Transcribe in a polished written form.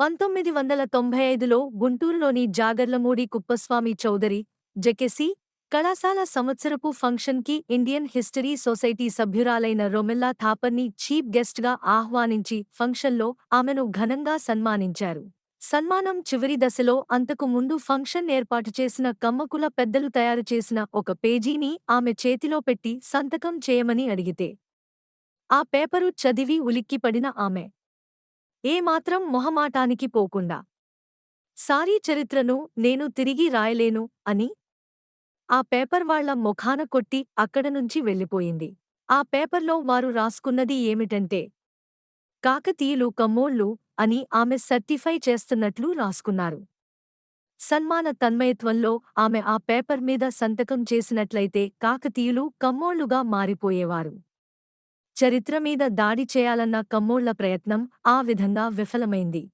1995లో గుంటూరులోని జాగర్లమూడి కుప్పస్వామి చౌదరి జెకెసి కళాశాల సంవత్సరపు ఫంక్షన్కి ఇండియన్ హిస్టరీ సొసైటీ సభ్యురాలైన రొమెల్లా థాపర్ని చీఫ్ గెస్ట్గా ఆహ్వానించి ఫంక్షన్లో ఆమెను ఘనంగా సన్మానించారు. సన్మానం చివరి దశలో అంతకు ముందు ఫంక్షన్ ఏర్పాటు చేసిన కమ్మకుల పెద్దలు తయారుచేసిన ఒక పేజీని ఆమె చేతిలో పెట్టి సంతకం చేయమని అడిగితే ఆ పేపరు చదివి ఉలిక్కిపడిన ఆమె ఏమాత్రం మొహమాటానికి పోకుండా సారీ చరిత్రను నేను తిరిగి రాయలేను అని ఆ పేపర్ వాళ్ల మొఖాన కొట్టి అక్కడనుంచి వెళ్ళిపోయింది. ఆ పేపర్లో వారు రాసుకున్నది ఏమిటంటే కాకతీయులు కమ్మోళ్ళు అని ఆమె సర్టిఫై చేస్తున్నట్లు రాసుకున్నారు. సన్మాన తన్మయత్వంలో ఆమె ఆ పేపర్ మీద సంతకం చేసినట్లయితే కాకతీయులు కమ్మోళ్ళుగా మారిపోయేవారు. చరిత్ర మీద దాడి చేయాలన్న కమ్మోళ్ళ ప్రయత్నం ఆ విధంగా విఫలమైంది.